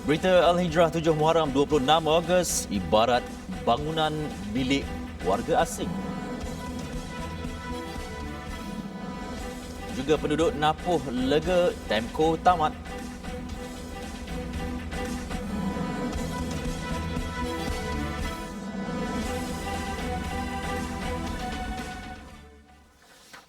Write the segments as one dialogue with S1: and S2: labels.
S1: Berita Al-Hijrah 7 Muharram 26 Ogos ibarat bangunan milik warga asing. Juga penduduk napuh lega Temco tamat.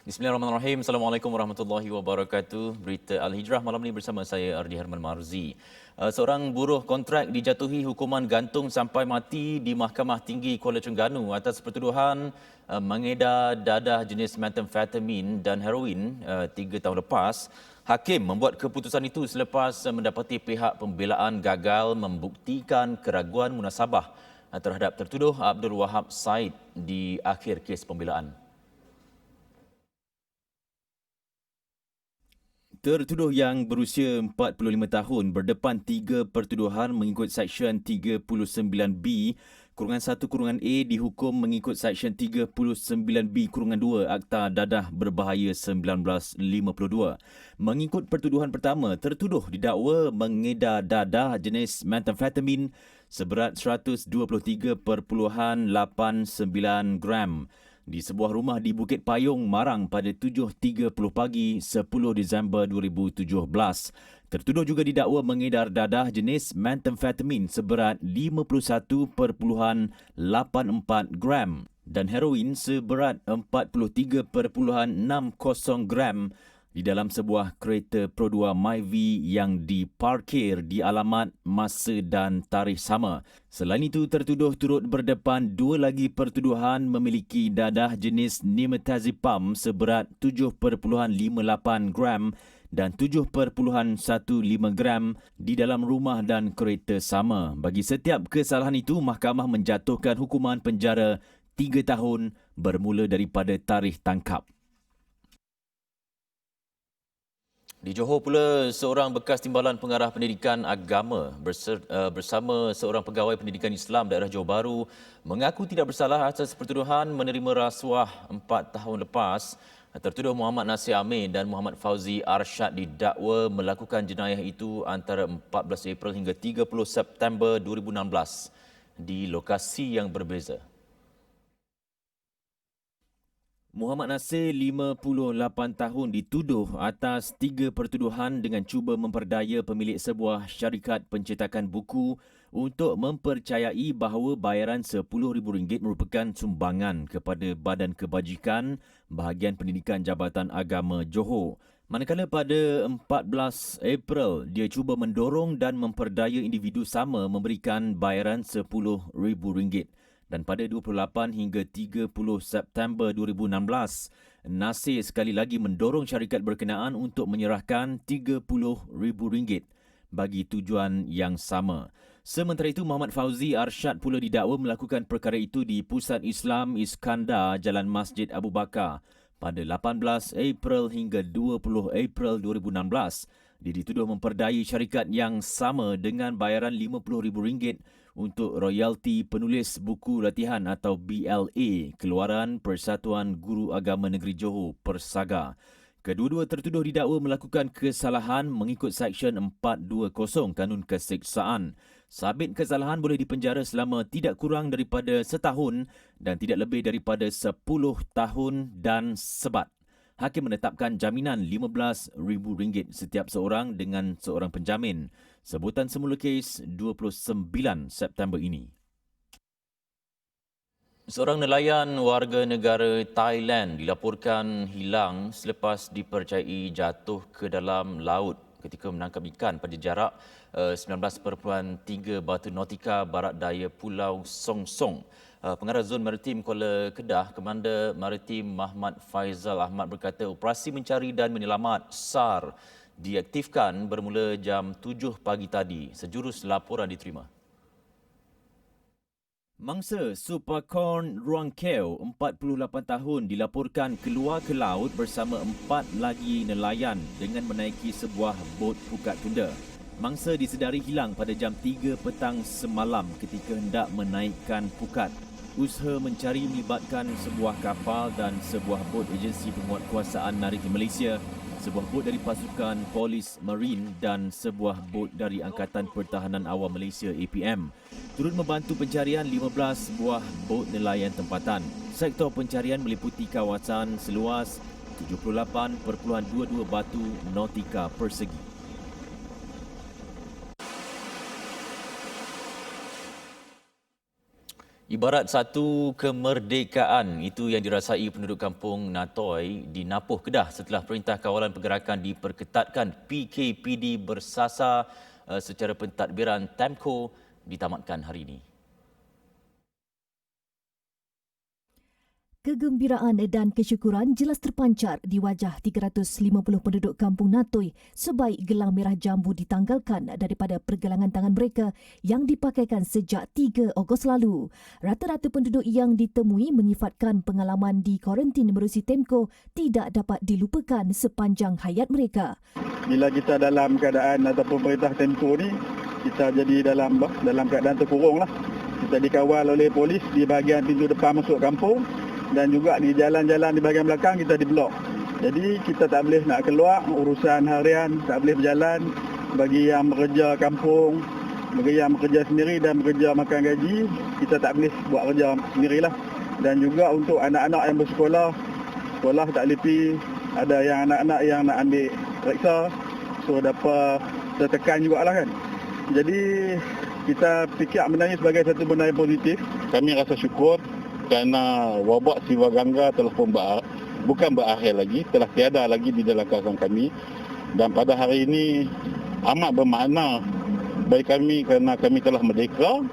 S1: Bismillahirrahmanirrahim. Assalamualaikum warahmatullahi wabarakatuh. Berita Al-Hijrah malam ini bersama saya Ardi Herman Marzi. Seorang buruh kontrak dijatuhi hukuman gantung sampai mati di Mahkamah Tinggi Kuala Terengganu atas pertuduhan mengedar dadah jenis metamfetamin dan heroin 3 tahun lepas. Hakim membuat keputusan itu selepas mendapati pihak pembelaan gagal membuktikan keraguan munasabah terhadap tertuduh Abdul Wahab Said di akhir kes pembelaan. Tertuduh yang berusia 45 tahun berdepan 3 pertuduhan mengikut Seksyen 39B /1 -A dihukum mengikut Seksyen 39B/2 Akta Dadah Berbahaya 1952. Mengikut pertuduhan pertama, tertuduh didakwa mengedar dadah jenis metamfetamin seberat 123.89 gram di sebuah rumah di Bukit Payung, Marang pada 7.30 pagi 10 Disember 2017. Tertuduh juga didakwa mengedar dadah jenis metamfetamin seberat 51.84 gram dan heroin seberat 43.60 gram di dalam sebuah kereta Pro 2 Myvi yang diparkir di alamat, masa dan tarikh sama. Selain itu, tertuduh turut berdepan 2 lagi pertuduhan memiliki dadah jenis nimetazepam seberat 7.58 gram dan 7.15 gram di dalam rumah dan kereta sama. Bagi setiap kesalahan itu, mahkamah menjatuhkan hukuman penjara 3 tahun bermula daripada tarikh tangkap. Di Johor pula, seorang bekas timbalan pengarah pendidikan agama bersama seorang pegawai pendidikan Islam daerah Johor Bahru mengaku tidak bersalah atas pertuduhan menerima rasuah 4 tahun lepas. Tertuduh Muhammad Nasir Amin dan Muhammad Fauzi Arsyad didakwa melakukan jenayah itu antara 14 April hingga 30 September 2016 di lokasi yang berbeza. Muhammad Nasir, 58 tahun, dituduh atas 3 pertuduhan dengan cuba memperdaya pemilik sebuah syarikat pencetakan buku untuk mempercayai bahawa bayaran RM10,000 merupakan sumbangan kepada Badan Kebajikan Bahagian Pendidikan Jabatan Agama Johor. Manakala pada 14 April, dia cuba mendorong dan memperdaya individu sama memberikan bayaran RM10,000. Dan pada 28 hingga 30 September 2016, Nasir sekali lagi mendorong syarikat berkenaan untuk menyerahkan RM30,000 bagi tujuan yang sama. Sementara itu, Muhammad Fauzi Arsyad pula didakwa melakukan perkara itu di Pusat Islam Iskandar, Jalan Masjid Abu Bakar pada 18 April hingga 20 April 2016. Dia dituduh memperdayai syarikat yang sama dengan bayaran RM50,000 untuk royalti penulis buku latihan atau BLA, Keluaran Persatuan Guru Agama Negeri Johor Persaga. Kedua-dua tertuduh didakwa melakukan kesalahan mengikut Seksyen 420 Kanun Keseksaan. Sabit kesalahan boleh dipenjara selama tidak kurang daripada setahun dan tidak lebih daripada 10 tahun dan sebat. Hakim menetapkan jaminan RM15,000 setiap seorang dengan seorang penjamin. Sebutan semula kes 29 September ini. Seorang nelayan warga negara Thailand dilaporkan hilang selepas dipercayai jatuh ke dalam laut ketika menangkap ikan pada jarak 19.3 batu nautika barat daya Pulau Song Song. Pengarah Zon Maritim Kuala Kedah, Komander Maritim Mahmad Faizal Ahmad berkata operasi mencari dan menyelamat SAR diaktifkan bermula jam 7 pagi tadi. Sejurus laporan diterima. Mangsa Supercorn Ruangkeu, 48 tahun, dilaporkan keluar ke laut bersama 4 lagi nelayan dengan menaiki sebuah bot pukat tunda. Mangsa disedari hilang pada jam 3 petang semalam ketika hendak menaikkan pukat. Usaha mencari melibatkan sebuah kapal dan sebuah bot agensi penguatkuasaan maritim Malaysia sebuah bot dari pasukan polis marine dan sebuah bot dari Angkatan Pertahanan Awam Malaysia APM turut membantu pencarian 15 buah bot nelayan tempatan. Sektor pencarian meliputi kawasan seluas 78.22 batu nautika persegi. Ibarat satu kemerdekaan, itu yang dirasai penduduk kampung Natoi di Napoh, Kedah setelah Perintah Kawalan Pergerakan diperketatkan. PKPD bersasar secara pentadbiran TAMCO ditamatkan hari ini.
S2: Kegembiraan dan kesyukuran jelas terpancar di wajah 350 penduduk kampung Natoi sebaik gelang merah jambu ditanggalkan daripada pergelangan tangan mereka yang dipakaikan sejak 3 Ogos lalu. Rata-rata penduduk yang ditemui menyifatkan pengalaman di kuarantin menerusi TAMCO tidak dapat dilupakan sepanjang hayat mereka.
S3: Bila kita dalam keadaan ataupun perintah TAMCO ni, kita jadi dalam keadaan terkurung lah. Kita dikawal oleh polis di bahagian pintu depan masuk kampung. Dan juga di jalan-jalan di bahagian belakang kita diblok. Jadi kita tak boleh nak keluar, urusan harian tak boleh berjalan. Bagi yang bekerja kampung, bagi yang bekerja sendiri dan bekerja makan gaji, kita tak boleh buat kerja sendirilah. Dan juga untuk anak-anak yang bersekolah, sekolah tak boleh pergi. Ada yang anak-anak yang nak ambil periksa, so dapat tertekan jugalah kan. Jadi kita fikir benda ini sebagai satu benda yang positif. Kami rasa syukur kerana wabak Siwa Gangga telah pun bukan berakhir lagi, telah tiada lagi di dalam kawasan kami. Dan pada hari ini amat bermakna bagi kami kerana kami telah merdeka.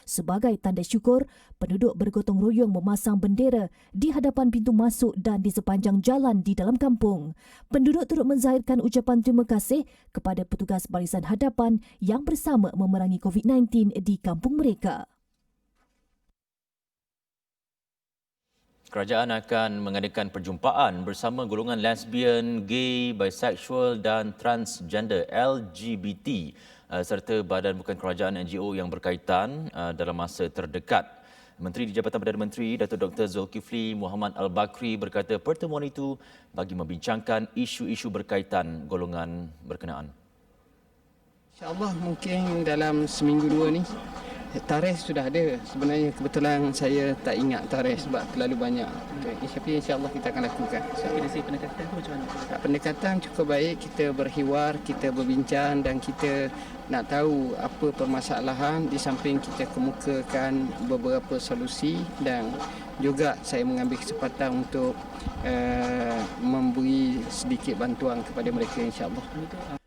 S2: Sebagai tanda syukur, penduduk bergotong royong memasang bendera di hadapan pintu masuk dan di sepanjang jalan di dalam kampung. Penduduk turut menzahirkan ucapan terima kasih kepada petugas barisan hadapan yang bersama memerangi COVID-19 di kampung mereka.
S1: Kerajaan akan mengadakan perjumpaan bersama golongan lesbian, gay, bisexual dan transgender LGBT serta badan bukan kerajaan NGO yang berkaitan dalam masa terdekat. Menteri di Jabatan Perdana Menteri Datuk Dr. Zulkifli Muhammad Al-Bakri berkata pertemuan itu bagi membincangkan isu-isu berkaitan golongan berkenaan.
S4: InsyaAllah mungkin dalam seminggu dua ni tarikh sudah ada. Sebenarnya kebetulan saya tak ingat tarikh sebab terlalu banyak. Tapi insyaAllah kita akan lakukan.
S5: Tapi dari segi pendekatan tu macam mana?
S4: Pendekatan cukup baik, kita berhiwar, kita berbincang dan kita nak tahu apa permasalahan di samping kita kemukakan beberapa solusi dan juga saya mengambil kesempatan untuk memberi sedikit bantuan kepada mereka insyaAllah.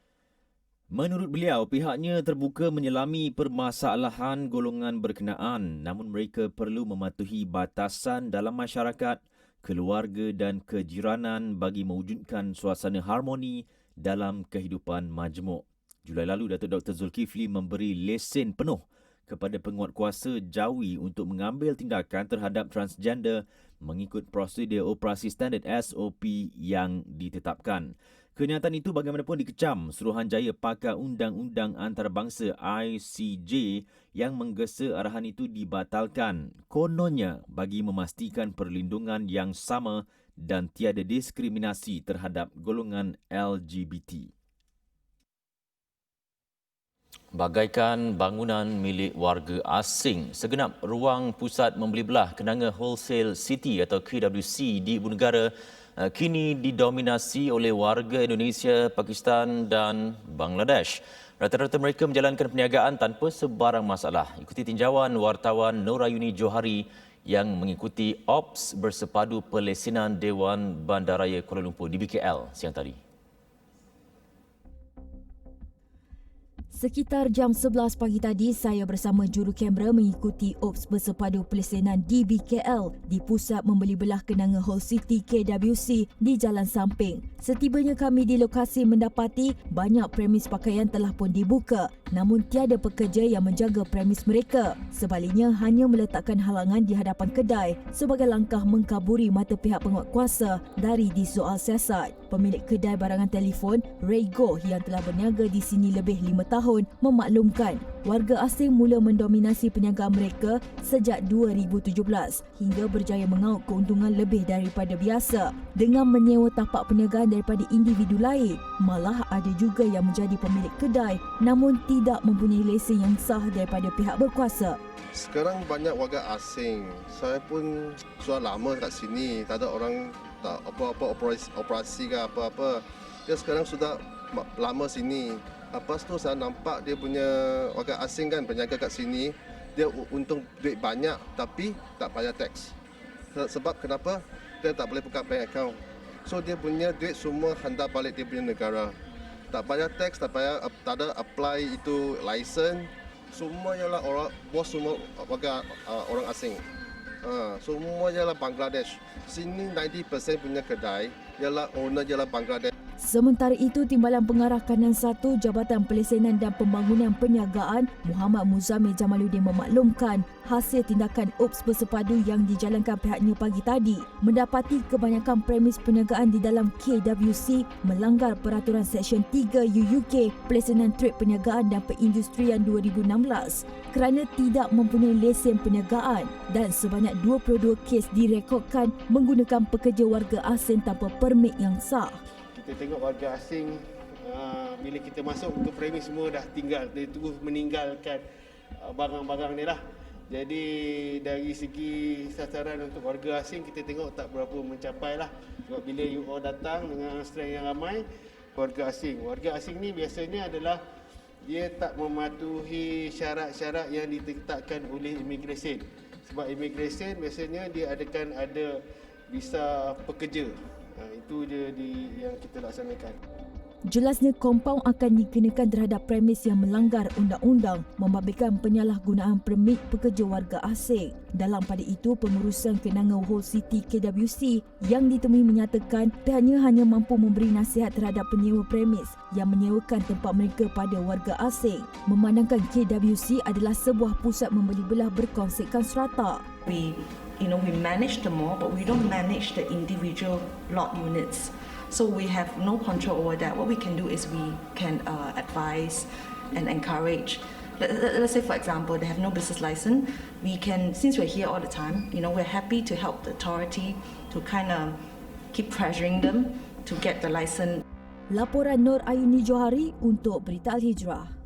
S1: Menurut beliau, pihaknya terbuka menyelami permasalahan golongan berkenaan, namun mereka perlu mematuhi batasan dalam masyarakat, keluarga dan kejiranan bagi mewujudkan suasana harmoni dalam kehidupan majmuk. Julai lalu, Datuk Dr. Zulkifli memberi lesen penuh kepada penguatkuasa Jawi untuk mengambil tindakan terhadap transgender mengikut prosedur operasi standard SOP yang ditetapkan. Kenyataan itu bagaimanapun dikecam Suruhanjaya Pakar Undang-Undang Antarabangsa ICJ yang menggesa arahan itu dibatalkan. Kononnya bagi memastikan perlindungan yang sama dan tiada diskriminasi terhadap golongan LGBT. Bagaikan bangunan milik warga asing, segenap ruang pusat membeli belah Kenanga Wholesale City atau KWC di Ibu Negara kini didominasi oleh warga Indonesia, Pakistan dan Bangladesh. Rata-rata mereka menjalankan perniagaan tanpa sebarang masalah. Ikuti tinjauan wartawan Norayuni Johari yang mengikuti Ops Bersepadu Pelesenan Dewan Bandaraya Kuala Lumpur di BKL siang tadi.
S2: Sekitar jam 11 pagi tadi, saya bersama juru kamera mengikuti Ops Bersepadu Pelesenan di BKL di Pusat Membeli Belah Kenanga Whole City KWC di Jalan Samping. Setibanya kami di lokasi mendapati banyak premis pakaian telah pun dibuka, namun tiada pekerja yang menjaga premis mereka. Sebaliknya, hanya meletakkan halangan di hadapan kedai sebagai langkah mengkaburi mata pihak penguatkuasa dari disoal siasat. Pemilik kedai barangan telefon, Ray Goh, yang telah berniaga di sini lebih 5 tahun, tahun memaklumkan warga asing mula mendominasi perniagaan mereka sejak 2017 hingga berjaya mengauk keuntungan lebih daripada biasa dengan menyewa tapak perniagaan daripada individu lain. Malah ada juga yang menjadi pemilik kedai namun tidak mempunyai lesen yang sah daripada pihak berkuasa.
S6: Sekarang banyak warga asing. Saya pun sudah lama kat sini. Tak ada orang tak apa-apa operasi ke apa-apa. Dia sekarang sudah lama sini. Lepas tu saya nampak dia punya warga asing kan berniaga kat sini. Dia untung duit banyak tapi tak bayar teks. Sebab kenapa? Dia tak boleh buka bank account. So dia punya duit semua hantar balik dia punya negara. Tak bayar teks, tak ada apply itu license. Semua ialah orang bos semua warga orang asing. Semua ialah Bangladesh. Sini 90% punya kedai ialah owner ialah Bangladesh.
S2: Sementara itu, Timbalan Pengarah Kanan 1 Jabatan Pelesenan dan Pembangunan Perniagaan Muhammad Muzamil Jamaluddin memaklumkan hasil tindakan UPS bersepadu yang dijalankan pihaknya pagi tadi mendapati kebanyakan premis perniagaan di dalam KWC melanggar peraturan Seksyen 3 UUK Pelesenan Trade Perniagaan dan Perindustrian 2016 kerana tidak mempunyai lesen perniagaan dan sebanyak 22 kes direkodkan menggunakan pekerja warga asing tanpa permit yang sah.
S7: Kita tengok warga asing bila kita masuk ke premis semua dah tinggal, dia terus meninggalkan barang-barang ni lah. Jadi dari segi sasaran untuk warga asing kita tengok tak berapa mencapai lah. Sebab bila you all datang dengan strength yang ramai, warga asing ni biasanya adalah dia tak mematuhi syarat-syarat yang ditetapkan oleh immigration. Sebab immigration biasanya dia ada visa pekerja. Itu je yang kita laksanakan.
S2: Jelasnya kompaun akan dikenakan terhadap premis yang melanggar undang-undang membabitkan penyalahgunaan permit pekerja warga asing. Dalam pada itu, pengurusan kenanga Whole City KWC yang ditemui menyatakan pihaknya hanya mampu memberi nasihat terhadap penyewa premis yang menyewakan tempat mereka pada warga asing. Memandangkan KWC adalah sebuah pusat membeli belah berkonsepkan strata.
S8: We manage the mall, but we don't manage the individual lot units. So we have no control over that. What we can do is we can advise and encourage. Let's say, for example, they have no business license. We can, since we're here all the time, we're happy to help the authority to kind of keep pressuring them to get the license.
S2: Laporan Nur Ayuni Johari untuk Berita Al-Hijrah.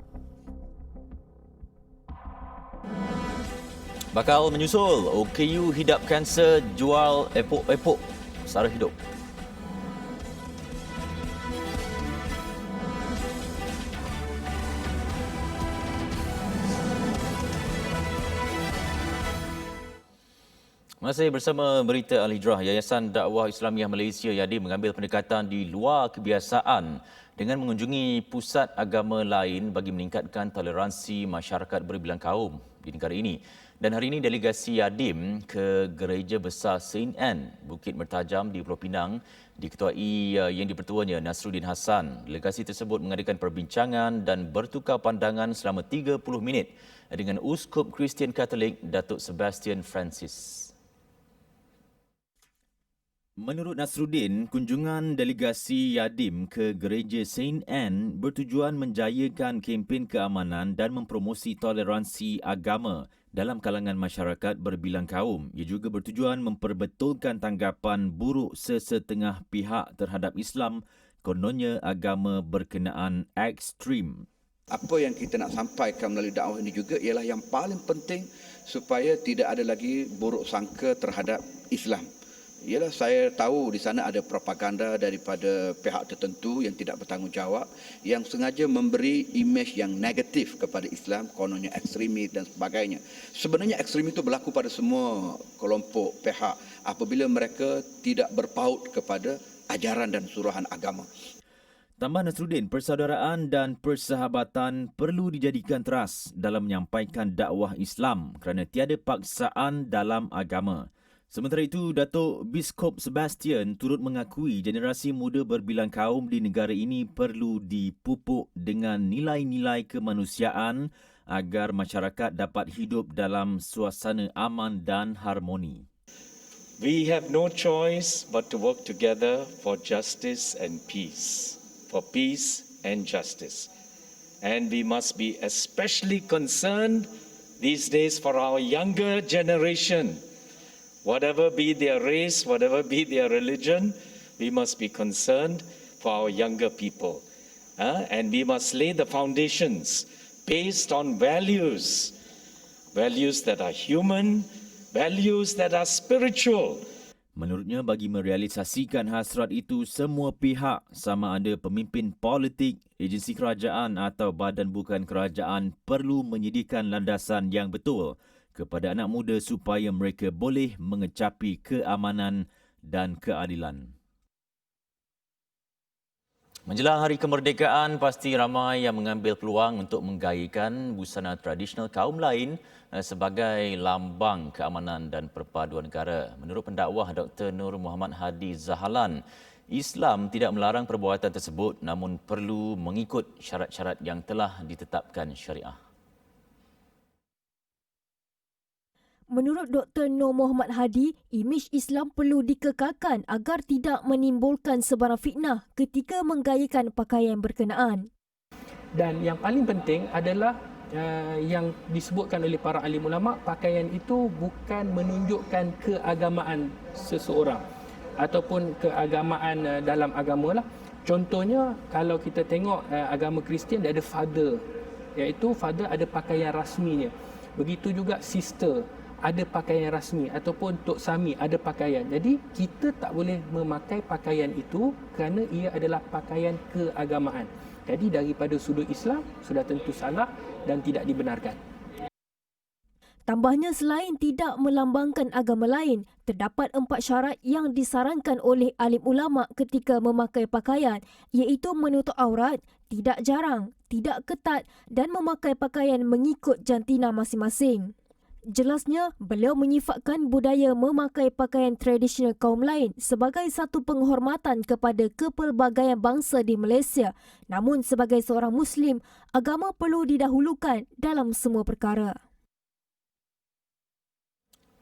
S1: Bakal menyusul, OKU hidap kanser, jual epok-epok sara hidup. Masih bersama Berita Al-Hijrah, Yayasan Dakwah Islamiah Malaysia YADIM mengambil pendekatan di luar kebiasaan dengan mengunjungi pusat agama lain bagi meningkatkan toleransi masyarakat berbilang kaum di negara ini. Dan hari ini delegasi YADIM ke Gereja Besar Saint Anne, Bukit Mertajam di Pulau Pinang diketuai yang dipertuanya Nasruddin Hassan. Delegasi tersebut mengadakan perbincangan dan bertukar pandangan selama 30 minit dengan Uskup Kristian Katolik Datuk Sebastian Francis. Menurut Nasruddin, kunjungan delegasi YADIM ke Gereja Saint Anne bertujuan menjayakan kempen keamanan dan mempromosi toleransi agama dalam kalangan masyarakat berbilang kaum. Ia juga bertujuan memperbetulkan tanggapan buruk sesetengah pihak terhadap Islam, kononnya agama berkenaan ekstrim.
S9: Apa yang kita nak sampaikan melalui dakwah ini juga ialah yang paling penting supaya tidak ada lagi buruk sangka terhadap Islam. Ialah saya tahu di sana ada propaganda daripada pihak tertentu yang tidak bertanggungjawab yang sengaja memberi imej yang negatif kepada Islam, kononnya ekstremis dan sebagainya. Sebenarnya ekstremis itu berlaku pada semua kelompok pihak apabila mereka tidak berpaut kepada ajaran dan suruhan agama.
S1: Tambah Nasruddin, persaudaraan dan persahabatan perlu dijadikan teras dalam menyampaikan dakwah Islam kerana tiada paksaan dalam agama. Sementara itu, Datuk Biskop Sebastian turut mengakui generasi muda berbilang kaum di negara ini perlu dipupuk dengan nilai-nilai kemanusiaan agar masyarakat dapat hidup dalam suasana aman dan harmoni.
S10: We have no choice but to work together for justice and peace, for peace and justice. And we must be especially concerned these days for our younger generation. Whatever be their race, whatever be their religion, we must be concerned for our younger people. And we must lay the foundations based on values that are human, values that are spiritual.
S1: Menurutnya, bagi merealisasikan hasrat itu, semua pihak sama ada pemimpin politik, agensi kerajaan atau badan bukan kerajaan perlu menyediakan landasan yang betul kepada anak muda supaya mereka boleh mengecapi keamanan dan keadilan. Menjelang Hari Kemerdekaan, pasti ramai yang mengambil peluang untuk menggayakan busana tradisional kaum lain sebagai lambang keamanan dan perpaduan negara. Menurut pendakwah Dr. Nur Muhammad Hadi Zahalan, Islam tidak melarang perbuatan tersebut namun perlu mengikut syarat-syarat yang telah ditetapkan syariah.
S2: Menurut Dr. Nur Muhammad Hadi, imej Islam perlu dikekalkan agar tidak menimbulkan sebarang fitnah ketika menggayakan pakaian berkenaan.
S5: Dan yang paling penting adalah yang disebutkan oleh para alim ulama, pakaian itu bukan menunjukkan keagamaan seseorang ataupun keagamaan dalam agama lah. Contohnya, kalau kita tengok agama Kristian, dia ada father, iaitu father ada pakaian rasminya. Begitu juga sister ada pakaian rasmi ataupun Tok Sami ada pakaian. Jadi kita tak boleh memakai pakaian itu kerana ia adalah pakaian keagamaan. Jadi daripada sudut Islam sudah tentu salah dan tidak dibenarkan.
S2: Tambahnya, selain tidak melambangkan agama lain, terdapat 4 syarat yang disarankan oleh alim ulama ketika memakai pakaian, iaitu menutup aurat, tidak jarang, tidak ketat dan memakai pakaian mengikut jantina masing-masing. Jelasnya, beliau menyifatkan budaya memakai pakaian tradisional kaum lain sebagai satu penghormatan kepada kepelbagaian bangsa di Malaysia. Namun sebagai seorang Muslim, agama perlu didahulukan dalam semua perkara.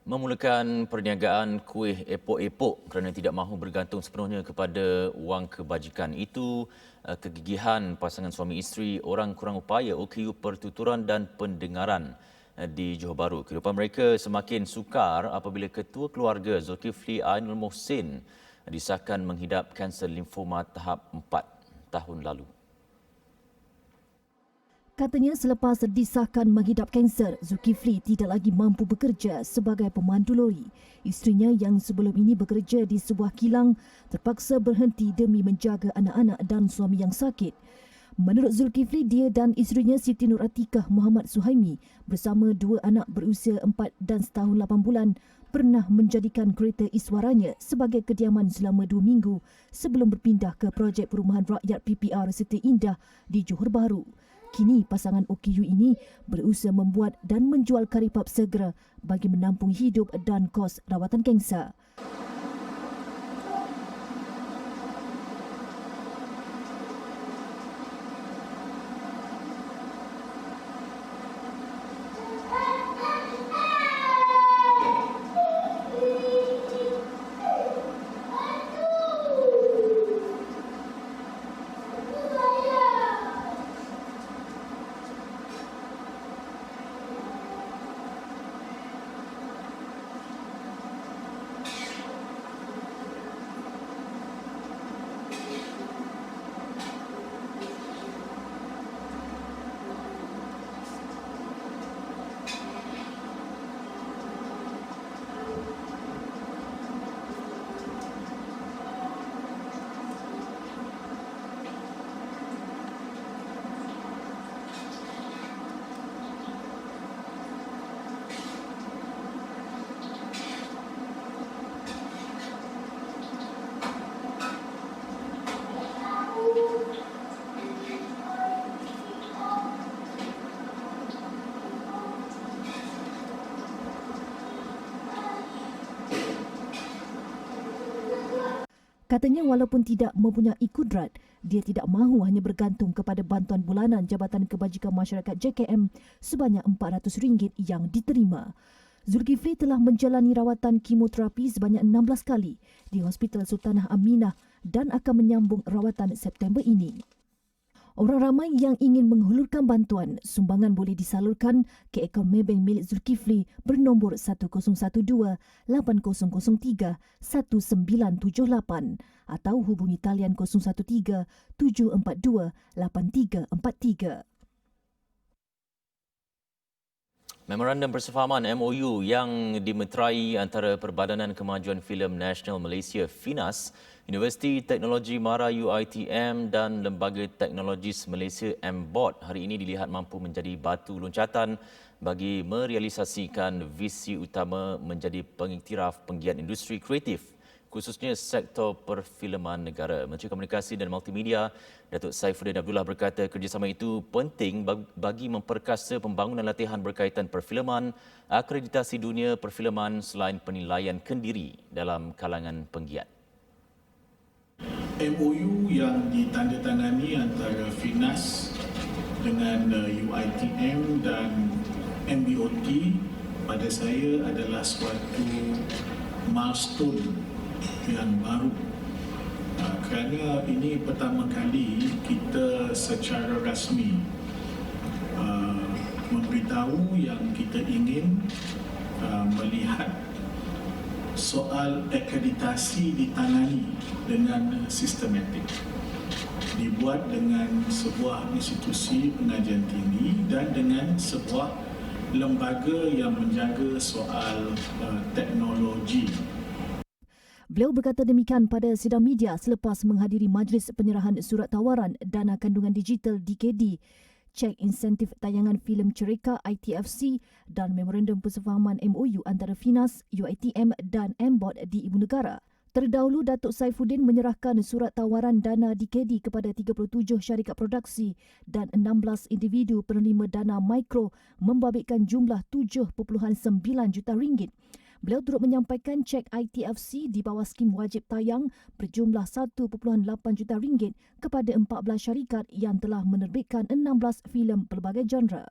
S1: Memulakan perniagaan kuih epok-epok kerana tidak mahu bergantung sepenuhnya kepada wang kebajikan itu kegigihan pasangan suami isteri orang kurang upaya OKU Pertuturan dan Pendengaran di Johor Bahru. Kehidupan mereka semakin sukar apabila ketua keluarga Zulkifli Ainul Mohsin disahkan menghidap kanser limfoma tahap 4 tahun lalu.
S2: Katanya selepas disahkan menghidap kanser, Zulkifli tidak lagi mampu bekerja sebagai pemandu lori. Isterinya yang sebelum ini bekerja di sebuah kilang terpaksa berhenti demi menjaga anak-anak dan suami yang sakit. Menurut Zulkifli, dia dan isterinya Siti Nur Atikah Muhammad Suhaimi bersama 2 anak berusia 4 dan setahun 8 bulan pernah menjadikan kereta iswaranya sebagai kediaman selama 2 minggu sebelum berpindah ke projek perumahan rakyat PPR Siti Indah di Johor Bahru. Kini pasangan OKU ini berusaha membuat dan menjual karipap segera bagi menampung hidup dan kos rawatan kanser. Katanya walaupun tidak mempunyai kudrat, dia tidak mahu hanya bergantung kepada bantuan bulanan Jabatan Kebajikan Masyarakat JKM sebanyak RM400 yang diterima. Zulkifli telah menjalani rawatan kemoterapi sebanyak 16 kali di Hospital Sultanah Aminah dan akan menyambung rawatan September ini. Orang ramai yang ingin menghulurkan bantuan, sumbangan boleh disalurkan ke akaun Maybank milik Zulkifli bernombor 1012-8003-1978 atau hubungi talian 013-742-8343.
S1: Memorandum Persefahaman MOU yang dimeterai antara Perbadanan Kemajuan Filem Nasional Malaysia FINAS, Universiti Teknologi Mara UiTM dan Lembaga Teknologis Malaysia MBOT hari ini dilihat mampu menjadi batu loncatan bagi merealisasikan visi utama menjadi pengiktiraf penggiat industri kreatif, khususnya sektor perfilman negara. Menteri Komunikasi dan Multimedia Datuk Saifuddin Abdullah berkata kerjasama itu penting bagi memperkasa pembangunan latihan berkaitan perfilman, akreditasi dunia perfilman selain penilaian kendiri dalam kalangan penggiat.
S11: MOU yang ditandatangani antara FINAS dengan UiTM dan MBOT pada saya adalah suatu milestone yang baru kerana ini pertama kali kita secara rasmi memberitahu yang kita ingin melihat soal akreditasi ditangani dengan sistematik, dibuat dengan sebuah institusi pengajian tinggi dan dengan sebuah lembaga yang menjaga soal teknologi.
S2: Beliau berkata demikian pada sidang media selepas menghadiri majlis penyerahan surat tawaran dana kandungan digital DKD, cek insentif tayangan filem cerita ITFC dan Memorandum Persefahaman MOU antara FINAS, UiTM dan MBOT di Ibu Negara. Terdahulu, Datuk Saifuddin menyerahkan surat tawaran dana DKD kepada 37 syarikat produksi dan 16 individu penerima dana mikro membabitkan jumlah 7.9 juta ringgit. Beliau turut menyampaikan cek ITFC di bawah skim wajib tayang berjumlah 1.8 juta ringgit kepada 14 syarikat yang telah menerbitkan 16 filem pelbagai genre.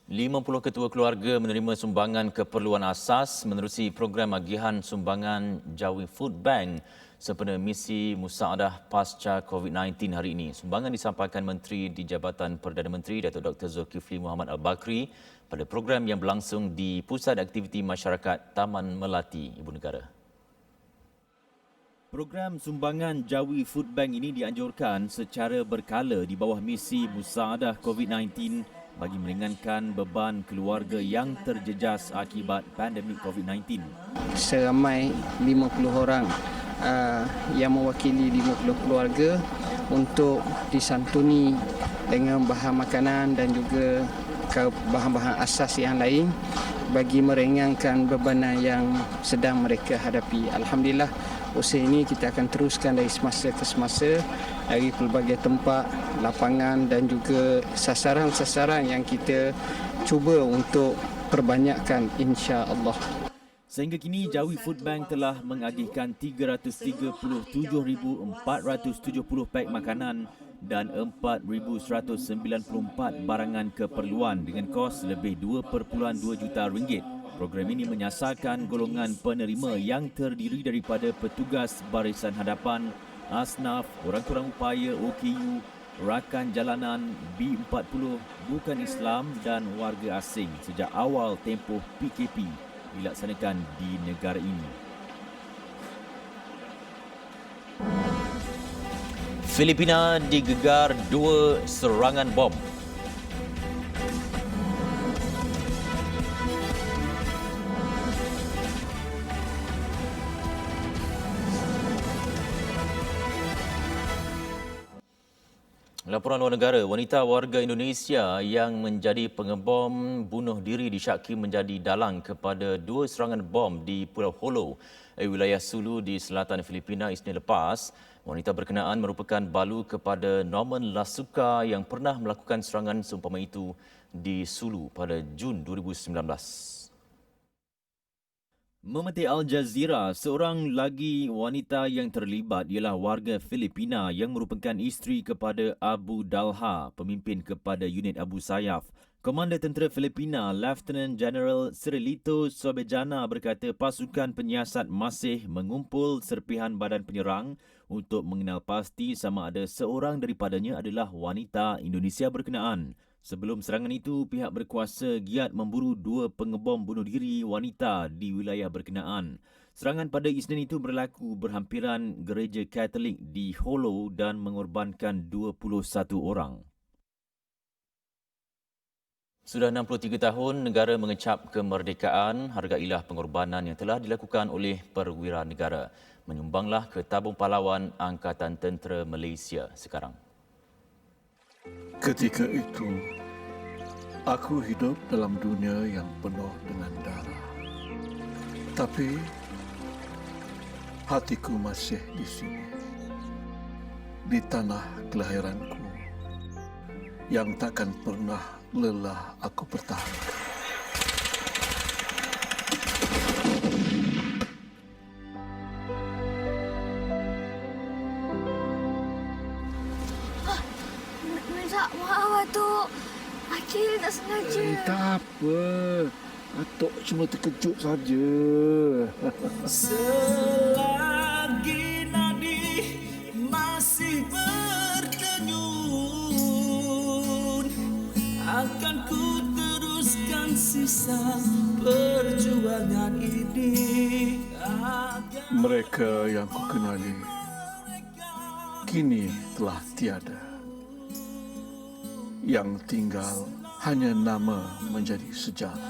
S1: 50 ketua keluarga menerima sumbangan keperluan asas menerusi program agihan sumbangan Jawi Food Bank sempena misi musaadah pasca COVID-19 hari ini. Sumbangan disampaikan Menteri di Jabatan Perdana Menteri Datuk Dr. Zulkifli Muhammad Al-Bakri pada program yang berlangsung di Pusat Aktiviti Masyarakat Taman Melati, Ibu Negara. Program sumbangan Jawi Food Bank ini dianjurkan secara berkala di bawah misi musaadah COVID-19 bagi meringankan beban keluarga yang terjejas akibat pandemik COVID-19.
S4: Seramai 50 orang yang mewakili 50 keluarga untuk disantuni dengan bahan makanan dan juga bahan-bahan asas yang lain bagi meringankan bebanan yang sedang mereka hadapi. Alhamdulillah, usaha ini kita akan teruskan dari semasa ke semasa dari pelbagai tempat, lapangan dan juga sasaran-sasaran yang kita cuba untuk perbanyakkan insya-Allah.
S1: Sehingga kini Jawi Food Bank telah mengagihkan 337,470 pack makanan dan 4,194 barangan keperluan dengan kos lebih 2.2 juta ringgit. Program ini menyasarkan golongan penerima yang terdiri daripada petugas barisan hadapan, asnaf, orang-orang upaya OKU, rakan jalanan, B40, bukan Islam dan warga asing sejak awal tempoh PKP dilaksanakan di negara ini. Filipina digegar 2 serangan bom. Laporan luar negara, wanita warga Indonesia yang menjadi pengebom bunuh diri disyaki menjadi dalang kepada 2 serangan bom di Pulau Holo, wilayah Sulu di selatan Filipina Isnin lepas. Wanita berkenaan merupakan balu kepada Norman Lasuka yang pernah melakukan serangan seumpama itu di Sulu pada Jun 2019. Memetik Al Jazeera, seorang lagi wanita yang terlibat ialah warga Filipina yang merupakan isteri kepada Abu Dalha, pemimpin kepada unit Abu Sayyaf, Komander Tentera Filipina, Lieutenant General Cirilito Sobejana berkata pasukan penyiasat masih mengumpul serpihan badan penyerang untuk mengenal pasti sama ada seorang daripadanya adalah wanita Indonesia berkenaan. Sebelum serangan itu, pihak berkuasa giat memburu 2 pengebom bunuh diri wanita di wilayah berkenaan. Serangan pada Isnin itu berlaku berhampiran gereja Katolik di Holo dan mengorbankan 21 orang. Sudah 63 tahun negara mengecap kemerdekaan, hargailah pengorbanan yang telah dilakukan oleh perwira negara. Menyumbanglah ke tabung pahlawan Angkatan Tentera Malaysia sekarang.
S11: Ketika itu, aku hidup dalam dunia yang penuh dengan darah. Tapi, hatiku masih di sini. Di tanah kelahiranku, yang takkan pernah lelah aku pertahankan.
S12: Minta maaf, Atuk. Akil tak sengaja.
S11: Tak apa. Atuk cuma terkejut saja.
S13: Selagi nadi masih berdenyut, akan ku teruskan sisa perjuangan ini.
S11: Mereka yang ku kenali kini telah tiada. Yang tinggal hanya nama menjadi sejarah.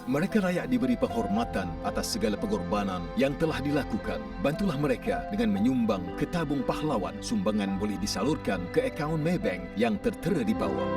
S14: Mereka layak diberi penghormatan atas segala pengorbanan yang telah dilakukan. Bantulah mereka dengan menyumbang ke tabung pahlawan. Sumbangan boleh disalurkan ke akaun Maybank yang tertera di bawah.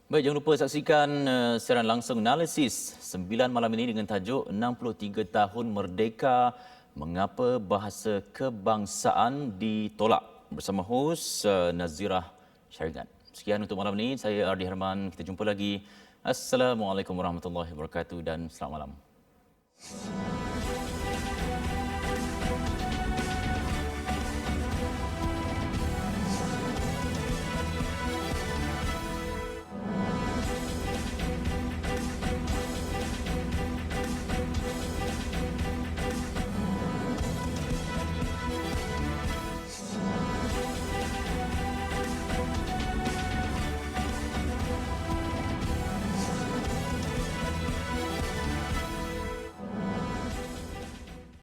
S1: Baik, jangan lupa saksikan siaran langsung analisis 9 malam ini dengan tajuk 63 tahun merdeka, mengapa bahasa kebangsaan ditolak, bersama hos Nazirah Syarigat. Sekian untuk malam ini, saya Ardi Herman. Kita jumpa lagi. Assalamualaikum warahmatullahi wabarakatuh dan selamat malam.